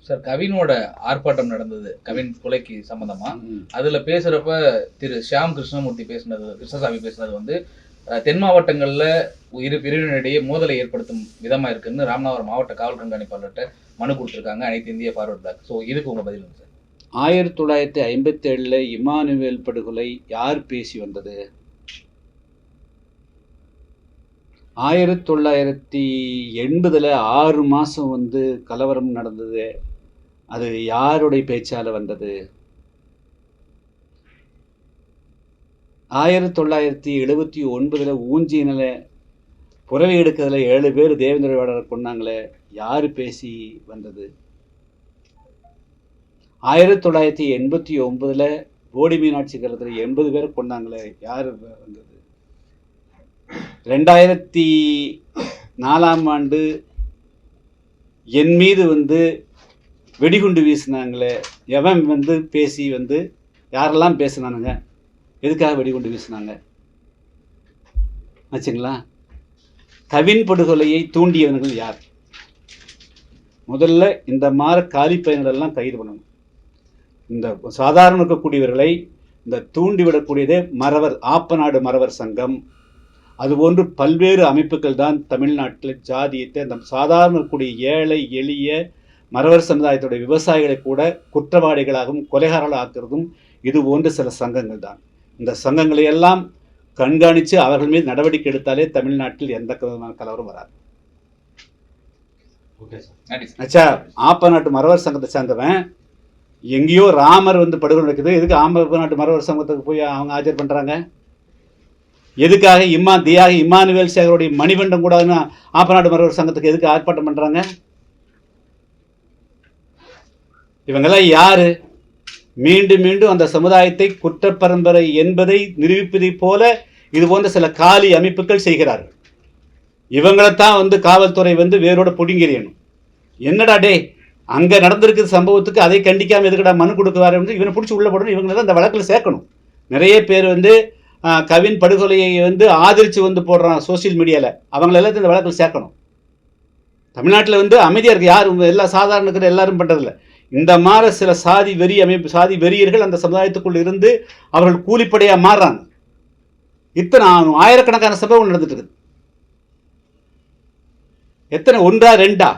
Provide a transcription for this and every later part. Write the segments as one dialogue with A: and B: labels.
A: Sir கவினோட ஆர்ப்பாட்டம் நடந்தது, கவின் கொலைக்கு சம்பந்தமா. அதுல பேசுறப்ப திரு ஷியாம் கிருஷ்ணசாமி பேசினது வந்து தென் மாவட்டங்கள்ல இரு பிரிவினரிடையே மோதலை ஏற்படுத்தும் விதமா இருக்குன்னு ராமநாதபுரம் மாவட்ட காவல் கண்காணிப்பாளர்கிட்ட மனு கொடுத்திருக்காங்க அனைத்து இந்திய ஃபார்வர்ட் பிளாக். ஸோ இதுக்கு உங்க பதில் சார்?
B: 1957 இமானுவேல் படுகொலை யார் பேசி வந்தது? 1980 6 மாதம் வந்து கலவரம் நடந்தது, அது யாருடைய பேச்சால் வந்தது? 1979 ஊஞ்சியில புறவை எடுக்கிறதுல 7 பேர் தேவேந்திர வேடரை கொண்டாங்களே, யார் பேசி வந்தது? 1989 போடி மீனாட்சி கரத்தில் 80 பேர் கொண்டாங்களே, யார் வந்தது? 2004 என் மீது வந்து வெடிகுண்டு வீசினாங்களே, எவன் வந்து பேசி வந்து யாரெல்லாம் பேசினானுங்க, எதுக்காக வெடிகுண்டு வீசினாங்க ஆச்சுங்களா? கவின் படுகொலையை தூண்டியவர்கள் யார்? முதல்ல இந்த மாதிரி காலி பையன்களெல்லாம் கைது பண்ணணும். இந்த சாதாரண இருக்கக்கூடியவர்களை இந்த தூண்டிவிடக்கூடியதே மறவர், ஆப்பநாடு மறவர் சங்கம், அதுபோன்று பல்வேறு அமைப்புகள் தான் தமிழ்நாட்டில் ஜாதியத்தை அந்த சாதாரண இருக்கக்கூடிய ஏழை எளிய மறவர் சமுதாயத்துடைய விவசாயிகளை கூட குற்றவாளிகளாகவும் கொலைகாரர்களாக ஆக்குறதும் இது போன்ற சில சங்கங்கள் தான். இந்த சங்கங்களை எல்லாம் கண்காணித்து அவர்கள் மீது நடவடிக்கை எடுத்தாலே தமிழ்நாட்டில் எந்த விதமான கலவரம் வராது. அச்சா, ஆப்பநாட்டு மறவர் சங்கத்தை சேர்ந்தவன் எங்கேயோ ராமர் வந்து படுகொலை நடக்குது, எதுக்கு ஆப்பநாட்டு மறவர் சங்கத்துக்கு போய் அவங்க ஆஜர் பண்ணுறாங்க? எதுக்காக இம்மானுவேல் சேகருடைய மணிமண்டம் கூட ஆப்பநாடு மறவர் சங்கத்துக்கு எதுக்கு ஆர்ப்பாட்டம் பண்ணுறாங்க? இவங்கெல்லாம் யாரு? மீண்டும் மீண்டும் அந்த சமுதாயத்தை குற்றப்பரம்பரை என்பதை நிரூபிப்பதை போல இது போன்ற சில காலி அமைப்புகள் செய்கிறார்கள். இவங்களைத்தான் வந்து காவல்துறை வந்து வேரோட பிடுங்கிறியணும். என்னடா டே, அங்கே நடந்திருக்கிற சம்பவத்துக்கு அதை கண்டிக்காமல் எதுக்கடா மனு கொடுக்குவாரு? இவனை பிடிச்சி உள்ள போடணும், இவங்களை தான் இந்த வழக்கில் சேர்க்கணும். நிறைய பேர் வந்து கவின் படுகொலையை வந்து ஆதரித்து வந்து போடுறான் சோசியல் மீடியாவில், அவங்களெல்லாம் இந்த வழக்கில் சேர்க்கணும். தமிழ்நாட்டில் வந்து அமைதியாக இருக்குது, யாரும் எல்லா சாதாரண இருக்கிற எல்லாரும் பண்ணுறதில்ல. இந்த மாதிரி சில சாதி வெறியர்கள் அந்த சமுதாயத்துக்குள் இருந்து அவர்கள் கூலிப்படையாக மாறுறாங்க. இத்தனை ஆயிரக்கணக்கான சம்பவம் நடந்துட்டு இருக்குது. எத்தனை, 1 2?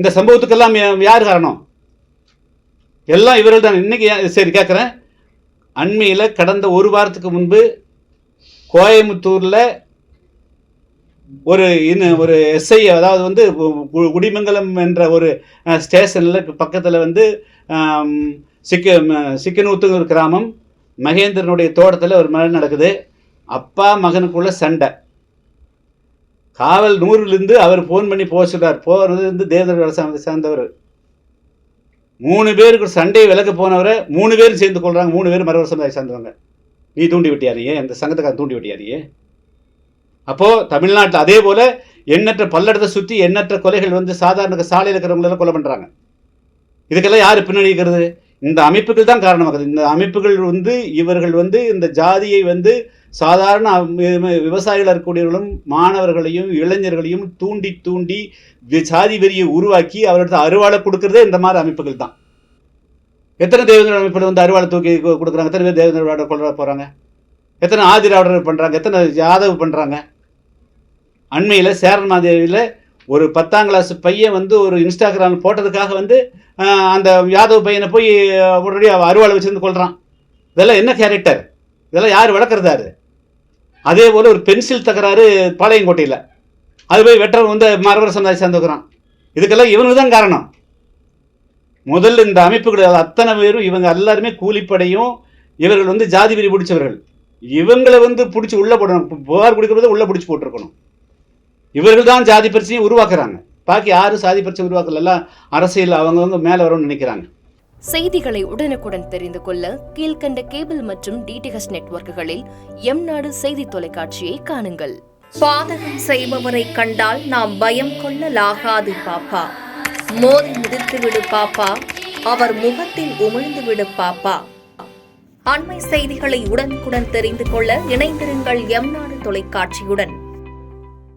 B: இந்த சம்பவத்துக்கெல்லாம் யார் காரணம்? எல்லாம் இவர்கள் தான். இன்னைக்கு சரி கேட்குறேன், அண்மையில் கடந்த 1 வாரத்துக்கு முன்பு கோயம்புத்தூரில் ஒரு எஸ்ஐ, அதாவது வந்து குடிமங்கலம் என்ற ஒரு ஸ்டேஷனில் பக்கத்தில் வந்து சிக்கனூத்து ஒரு கிராமம், மகேந்திரனுடைய தோட்டத்தில் ஒரு மழை நடக்குது. அப்பா மகனுக்குள்ள சண்டை. காவல் 100லேருந்து அவர் ஃபோன் பண்ணி போக சொல்கிறார். போகிறது வந்து தேவேந்திர அரசாங்கத்தை சேர்ந்தவர். 3 பேருக்கு சண்டையை விலக போனவரை 3 பேரும் சேர்ந்து கொள்கிறாங்க. 3 பேர் மறவர் சமுதாயம் சேர்ந்தவங்க. நீ தூண்டி விட்டியாரியே, அந்த சங்கத்துக்காக தூண்டி விட்டியாரியே. அப்போது தமிழ்நாட்டில் அதே போல் எண்ணற்ற பல்லடத்தை சுற்றி எண்ணற்ற கொலைகள் வந்து சாதாரண சாலையில் இருக்கிறவங்களெல்லாம் கொலை பண்ணுறாங்க. இதுக்கெல்லாம் யார் பின்னணி இருக்கிறது? இந்த அமைப்புகள் தான் காரணமாகுது. இந்த அமைப்புகள் வந்து இவர்கள் வந்து இந்த ஜாதியை வந்து சாதாரண விவசாயிகள் இருக்கக்கூடியவர்களும் மாணவர்களையும் இளைஞர்களையும் தூண்டி தூண்டி சாதி வெறியை உருவாக்கி அவர்களுக்கு அருவாளை கொடுக்கறதே இந்த மாதிரி அமைப்புகள் தான். எத்தனை தேவேந்திர அமைப்புகள் வந்து அருவாளை தூக்கி கொடுக்குறாங்க? எத்தனை பேர் தேவேந்திர கொள்ள போகிறாங்க? எத்தனை ஆதிராவிடர் பண்ணுறாங்க? எத்தனை யாதவ் பண்ணுறாங்க? அண்மையில் சேரன்மாதேவியில் ஒரு 10ஆம் கிளாஸ் பையன் வந்து ஒரு இன்ஸ்டாகிராம் போட்டதுக்காக வந்து அந்த யாதவ் பையனை போய் உடனடியாக அருவாளை வச்சுருந்து கொள்கிறான். இதெல்லாம் என்ன கேரக்டர்? இதெல்லாம் யார் வளர்க்குறதாரு? அதே போல் ஒரு பென்சில் தகராறு பாளையங்கோட்டையில், அது போய் வெட்டவன் வந்து மறவர் சமுதாயம் சேர்ந்துக்கிறான். இதுக்கெல்லாம் இவனுக்கு தான் காரணம். முதல்ல இந்த அமைப்புகள் அத்தனை பேரும் இவங்க எல்லாருமே கூலிப்படையும் இவர்கள் வந்து ஜாதி வெறி பிடிச்சவர்கள். இவங்களை வந்து பிடிச்சி உள்ளே போடணும். புகார் கொடுக்கறத உள்ளே பிடிச்சி போட்டிருக்கணும். இவர்கள் தான் ஜாதி பிரச்சனையை உருவாக்குறாங்க. பாக்கி யாரும் சாதி பிரச்சனை உருவாக்கல. எல்லாம் அரசியல் அவங்கவுங்க மேலே வரும்னு நினைக்கிறாங்க.
C: செய்திகளை உடனுக்குடன் தெரிந்து கொள்ள கீழ்கண்ட கேபிள் மற்றும் டிடிஹெச் நெட்வொர்க்குகளில் எம்நாடு செய்தி தொலைக்காட்சியை காணுங்கள்.
D: பாதகம் செய்பவரை கண்டால் நாம் பயம் கொள்ளலாகாது பாப்பா. மோதி மிதித்து விடு பாப்பா, அவர் முகத்தில் உமிழ்ந்து விடு பாப்பா. அண்மை செய்திகளை உடனுக்குடன் தெரிந்து கொள்ள இணைந்திருங்கள் எம்நாடு தொலைக்காட்சியுடன்.